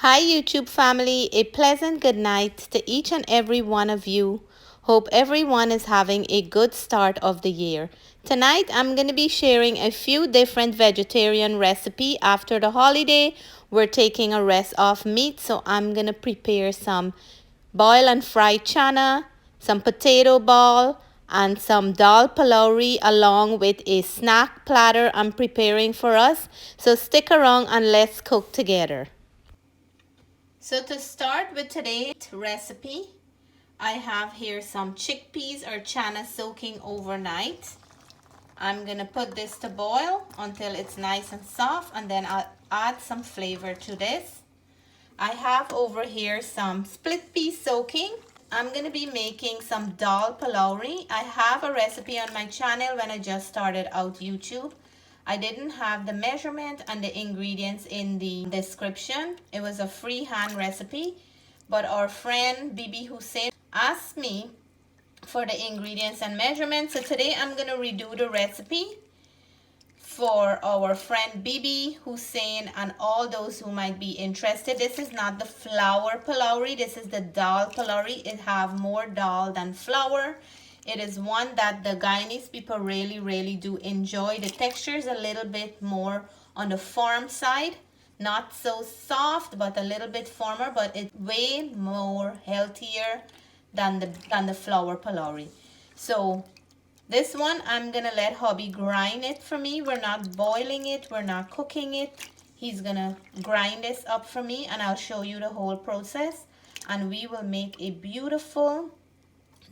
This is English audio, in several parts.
Hi YouTube family, a pleasant good night to each and every one of you. Hope everyone is having a good start of the year. Tonight I'm going to be sharing a few different vegetarian recipe. After the holiday, we're taking a rest off meat, so I'm going to prepare some boil and fried channa, some potato ball, and some dal palouri along with a snack platter I'm preparing for us. So stick around and let's cook together. So to start with today's recipe, I have here some chickpeas or channa soaking overnight. I'm gonna put this to boil until it's nice and soft, and then I'll add some flavor to this. I have over here some split pea soaking. I'm gonna be making some dal palouri. I have a recipe on my channel when I just started out YouTube. I didn't have the measurement and the ingredients in the description. It was a freehand recipe, but our friend Bibi Hussein asked me for the ingredients and measurements. So today I'm gonna redo the recipe for our friend Bibi Hussein and all those who might be interested. This is not the flour palouri, this is the dal palouri. It have more dal than flour. It is one that the Guyanese people really do enjoy. The texture is a little bit more on the firm side, not so soft but a little bit firmer, but it's way more healthier than the flour palouri. So this one, I'm gonna let hubby grind it for me. We're not boiling it, we're not cooking it. He's gonna grind this up for me and I'll show you the whole process. And we will make a beautiful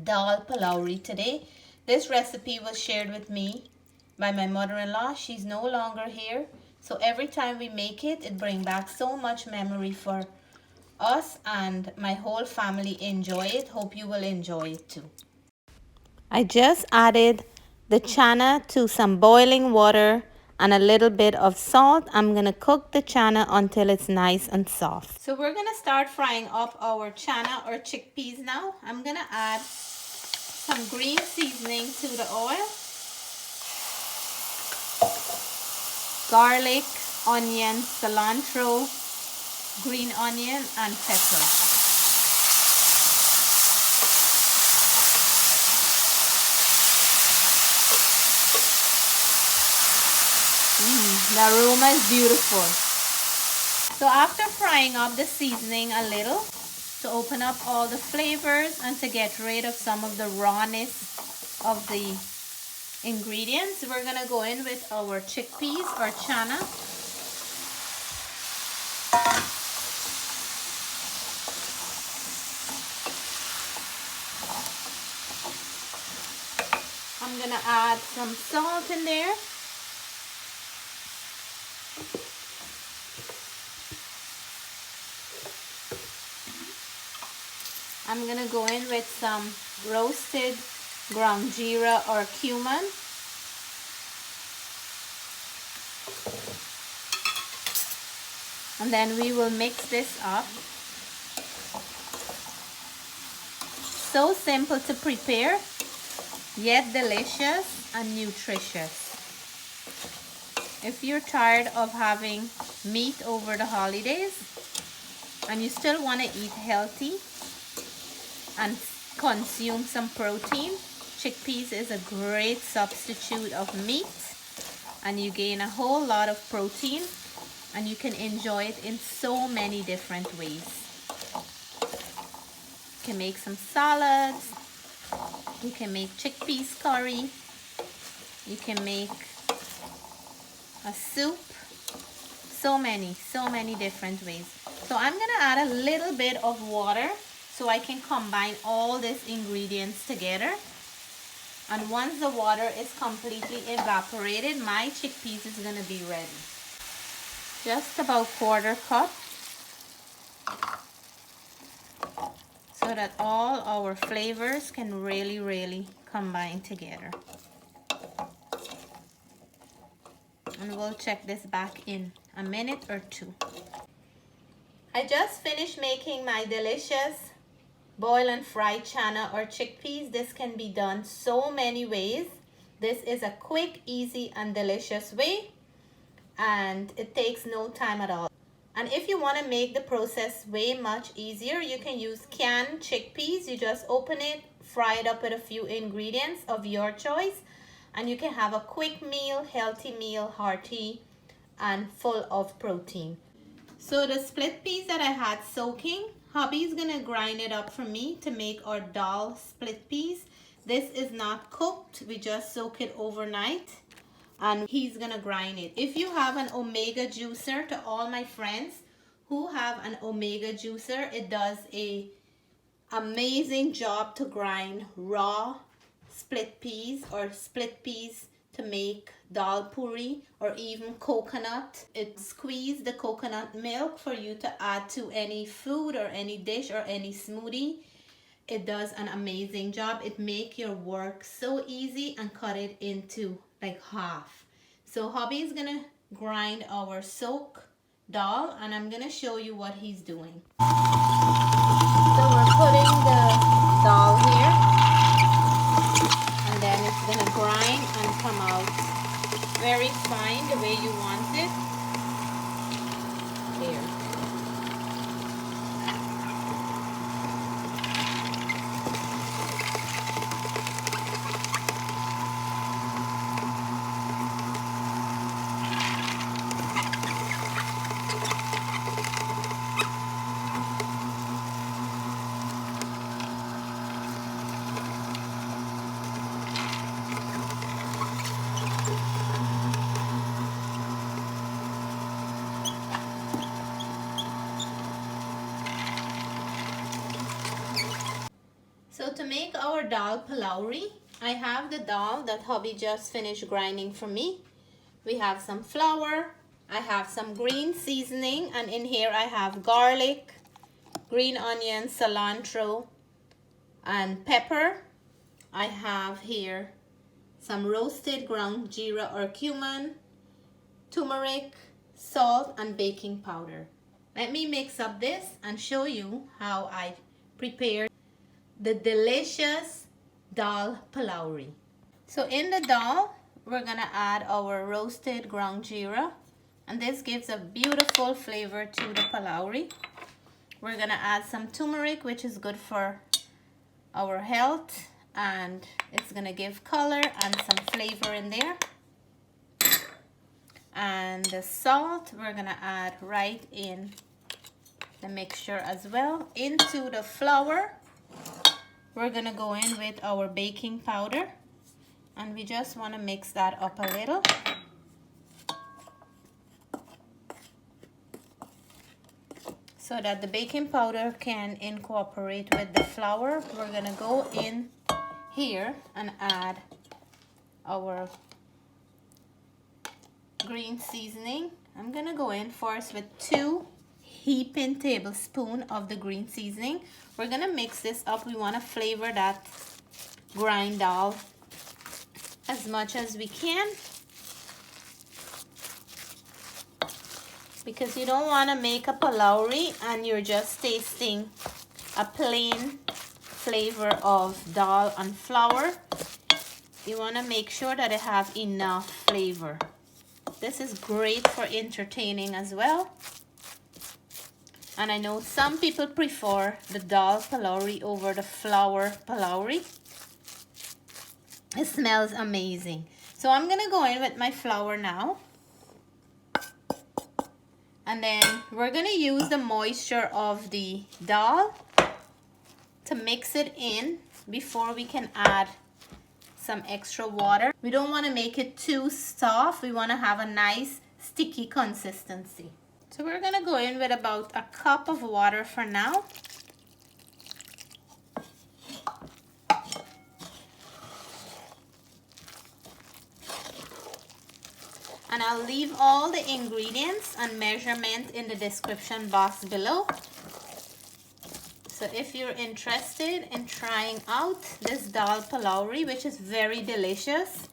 dal palouri today. This recipe was shared with me by my mother-in-law. She's no longer here. So every time we make it, it brings back so much memory for us, and my whole family enjoy it. Hope you will enjoy it too. I just added the channa to some boiling water and a little bit of salt. I'm going to cook the channa until it's nice and soft. So we're going to start frying up our channa or chickpeas now. I'm going to add some green seasoning to the oil. Garlic, onion, cilantro, green onion, and pepper. The aroma is beautiful. So after frying up the seasoning a little to open up all the flavors and to get rid of some of the rawness of the ingredients, we're gonna go in with our chickpeas or channa. I'm gonna add some salt in there. I'm gonna go in with some roasted ground geera or cumin. And then we will mix this up. So simple to prepare, yet delicious and nutritious. If you're tired of having meat over the holidays and you still want to eat healthy and consume some protein, chickpeas is a great substitute of meat, and you gain a whole lot of protein and you can enjoy it in so many different ways. You can make some salads, you can make chickpeas curry, you can make a soup, so many different ways. So I'm gonna add a little bit of water so I can combine all these ingredients together. And once the water is completely evaporated, my chickpeas is gonna be ready. Just about 1/4 cup, so that all our flavors can really combine together. And we'll check this back in a minute or two. I just finished making my delicious boil and fried channa or chickpeas. This can be done so many ways. This is a quick, easy, and delicious way, and it takes no time at all. And if you want to make the process way much easier, you can use canned chickpeas. You just open it, fry it up with a few ingredients of your choice, and you can have a quick meal, healthy meal, hearty, and full of protein. So the split peas that I had soaking, hubby's gonna grind it up for me to make our dal split peas. This is not cooked, we just soak it overnight, and he's gonna grind it. If you have an omega juicer, to all my friends who have an omega juicer, it does a amazing job to grind raw split peas or split peas to make dal puri or even coconut. It squeezes the coconut milk for you to add to any food or any dish or any smoothie. It does an amazing job. It make your work so easy and cut it into like half. So hubby is gonna grind our soak dal, and I'm gonna show you what he's doing. So we're putting the dal here, and then it's gonna grind and come out very fine the way you want it. There. So to make our dal palouri, I have the dal that hubby just finished grinding for me. We have some flour, I have some green seasoning, and in here I have garlic, green onion, cilantro, and pepper. I have here some roasted ground geera or cumin, turmeric, salt, and baking powder. Let me mix up this and show you how I prepare the delicious dal palouri. So in the dal, we're gonna add our roasted ground geera, and this gives a beautiful flavor to the palouri. We're gonna add some turmeric, which is good for our health, and it's gonna give color and some flavor in there. And the salt, we're gonna add right in the mixture as well. Into the flour, we're gonna go in with our baking powder, and we just wanna mix that up a little. So that the baking powder can incorporate with the flour. We're gonna go in here and add our green seasoning. I'm gonna go in first with 2 heaping tablespoons of the green seasoning. We're gonna mix this up. We want to flavor that grind dal as much as we can, because you don't want to make a palouri and you're just tasting a plain flavor of dal and flour. You want to make sure that it have enough flavor. This is great for entertaining as well. And I know some people prefer the dal palouri over the flour palouri. It smells amazing. So I'm gonna go in with my flour now. And then we're gonna use the moisture of the dal to mix it in before we can add some extra water. We don't wanna make it too soft. We wanna have a nice sticky consistency. So we're gonna go in with about a cup of water for now. And I'll leave all the ingredients and measurement in the description box below. So if you're interested in trying out this dal palouri, which is very delicious,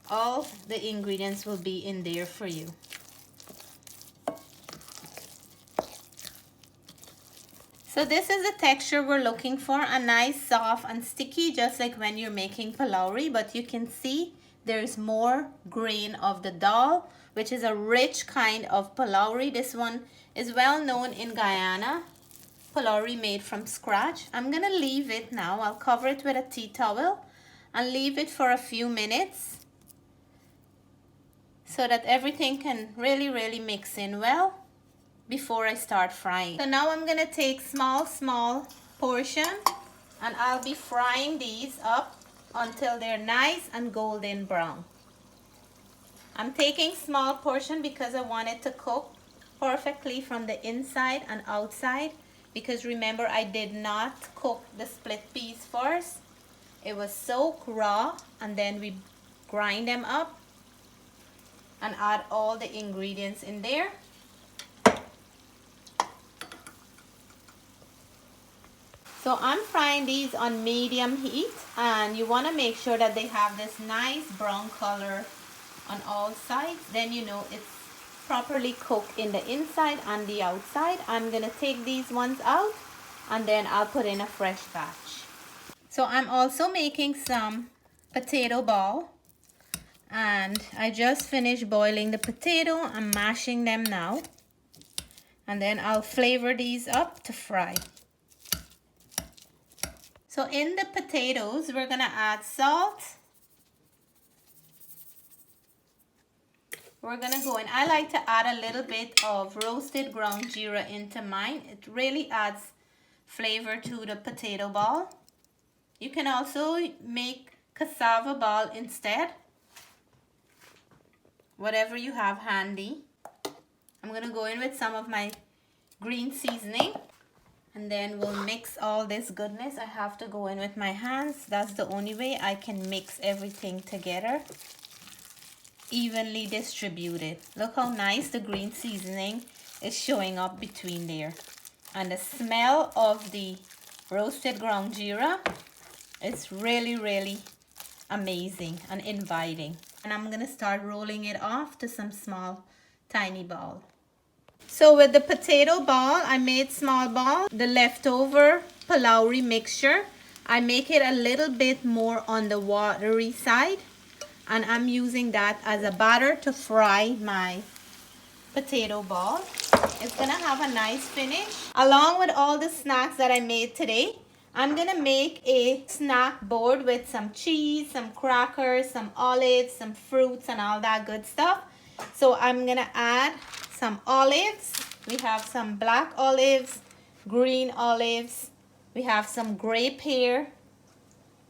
all the ingredients will be in there for you. So this is the texture we're looking for, a nice soft and sticky, just like when you're making palouri, but you can see there's more grain of the dal, which is a rich kind of palouri. This one is well known in Guyana. Pholourie made from scratch. I'm gonna leave it now. I'll cover it with a tea towel and leave it for a few minutes so that everything can really mix in well before I start frying. So now I'm gonna take small portion and I'll be frying these up until they're nice and golden brown. I'm taking small portion because I want it to cook perfectly from the inside and outside, because remember I did not cook the split peas first. It was soaked raw and then we grind them up and add all the ingredients in there. So I'm frying these on medium heat, and you want to make sure that they have this nice brown color on all sides. Then you know it's properly cooked in the inside and the outside. I'm going to take these ones out and then I'll put in a fresh batch. So I'm also making some potato ball, and I just finished boiling the potato. I'm mashing them now, and then I'll flavor these up to fry. So in the potatoes, we're gonna add salt. We're gonna go in. I like to add a little bit of roasted ground geera into mine. It really adds flavor to the potato ball. You can also make cassava ball instead. Whatever you have handy. I'm gonna go in with some of my green seasoning. And then we'll mix all this goodness. I have to go in with my hands. That's the only way I can mix everything together. Evenly distributed. Look how nice the green seasoning is showing up between there. And the smell of the roasted ground geera is really amazing and inviting. And I'm gonna start rolling it off to some small tiny ball. So with the potato ball, I made small ball. The leftover palouri mixture, I make it a little bit more on the watery side, and I'm using that as a batter to fry my potato ball. It's gonna have a nice finish. Along with all the snacks that I made today, I'm gonna make a snack board with some cheese, some crackers, some olives, some fruits, and all that good stuff. So I'm gonna add some olives. We have some black olives, green olives. We have some grape here.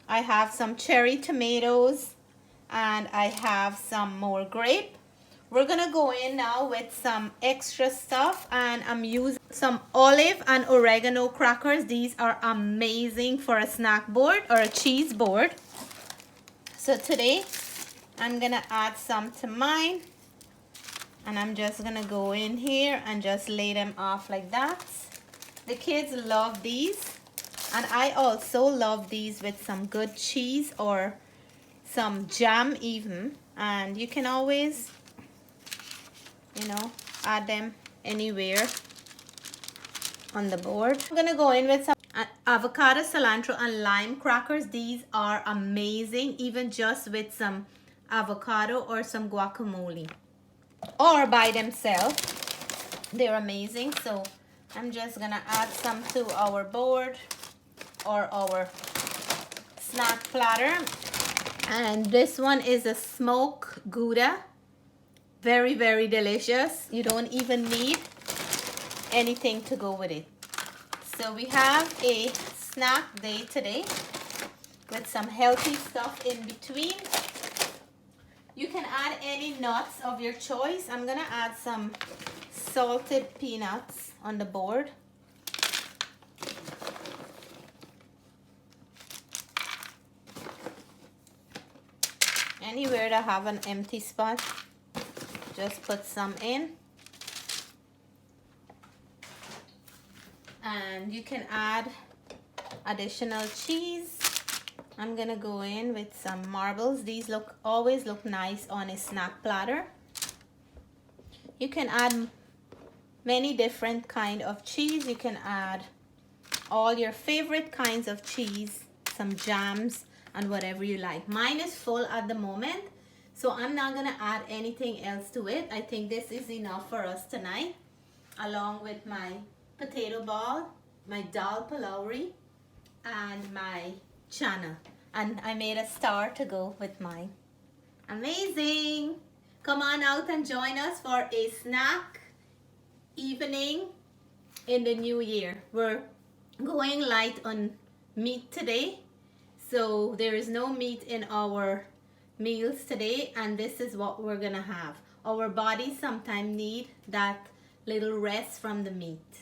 I have some cherry tomatoes, and I have some more grape. We're gonna go in now with some extra stuff, and I'm using some olive and oregano crackers. These are amazing for a snack board or a cheese board. So today I'm gonna add some to mine. And I'm just gonna go in here and just lay them off like that. The kids love these. And I also love these with some good cheese or some jam even. And you can always, you know, add them anywhere on the board. I'm gonna go in with some avocado, cilantro, and lime crackers. These are amazing, even just with some avocado or some guacamole. Or by themselves, they're amazing. So I'm just gonna add some to our board or our snack platter. And this one is a smoked Gouda. Very delicious. You don't even need anything to go with it. So we have a snack day today with some healthy stuff in between. You can add any nuts of your choice. I'm gonna add some salted peanuts on the board. Anywhere that have an empty spot, just put some in. And you can add additional cheese. I'm gonna go in with some marbles. These always look nice on a snack platter. You can add many different kind of cheese. You can add all your favorite kinds of cheese, some jams, and whatever you like. Mine is full at the moment, So I'm not gonna add anything else to it. I think this is enough for us tonight, along with my potato ball, my dal palouri, and my channa. And I made a star to go with mine. Amazing! Come on out and join us for a snack evening in the new year. We're going light on meat today, so there is no meat in our meals today, and this is what we're gonna have. Our bodies sometimes need that little rest from the meat.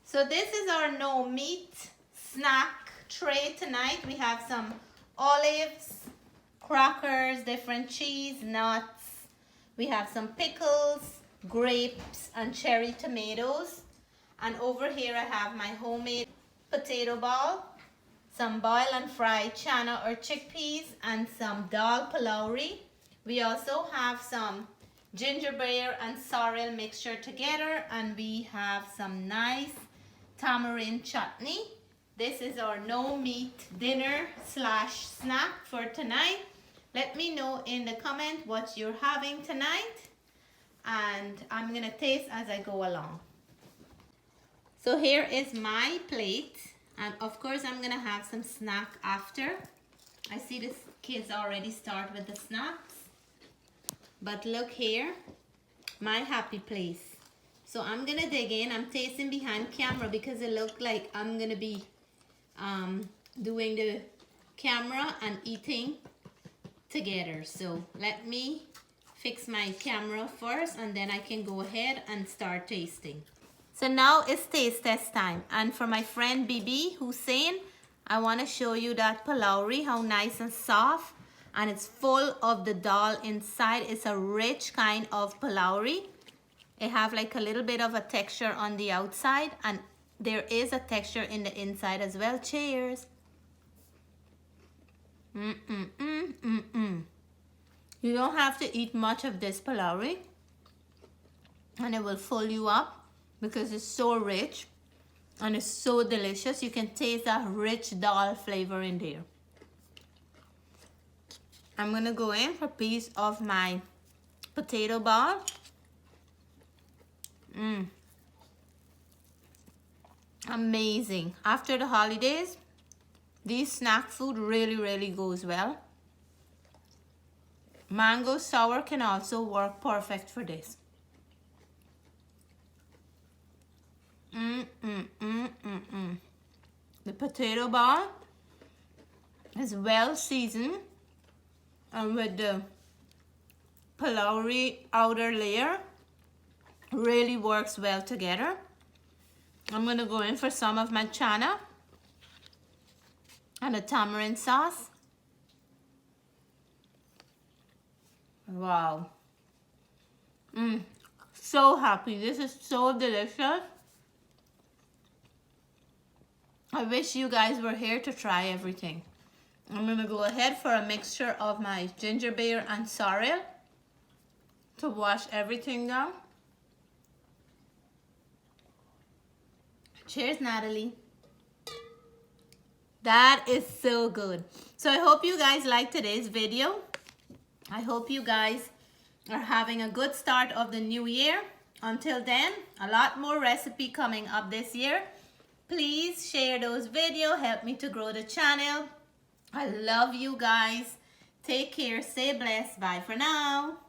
So this is our no meat snack tray tonight. We have some olives, crackers, different cheese, nuts. We have some pickles, grapes, and cherry tomatoes. And over here I have my homemade potato ball, some boil and fry channa or chickpeas, and some dal palouri. We also have some ginger beer and sorrel mixture together, and we have some nice tamarind chutney. This is our no meat dinner slash snack for tonight. Let me know in the comment what you're having tonight, and I'm gonna taste as I go along. So here is my plate, and of course I'm gonna have some snack after. I see the kids already start with the snacks, but look here, my happy place. So I'm gonna dig in. I'm tasting behind camera because it looked like I'm gonna be doing the camera and eating together. So let me fix my camera first, and then I can go ahead and start tasting. So now it's taste test time, and for my friend Bibi Hussein, I want to show you that palouri, how nice and soft, and it's full of the dal inside. It's a rich kind of palouri. It have like a little bit of a texture on the outside, and there is a texture in the inside as well. Cheers. You don't have to eat much of this palouri, and it will fill you up because it's so rich and it's so delicious. You can taste that rich dal flavor in there. I'm gonna go in for a piece of my potato ball. Amazing. After the holidays, this snack food really goes well. Mango sour can also work perfect for this. The potato ball is well seasoned, and with the palouri outer layer, really works well together. I'm gonna go in for some of my channa and a tamarind sauce. Wow. So happy. This is so delicious. I wish you guys were here to try everything. I'm gonna go ahead for a mixture of my ginger beer and sorrel to wash everything down. Cheers, Natalie. That is so good. So I hope you guys liked today's video. I hope you guys are having a good start of the new year. Until then, a lot more recipe coming up this year. Please share those videos. Help me to grow the channel. I love you guys. Take care. Stay blessed. Bye for now.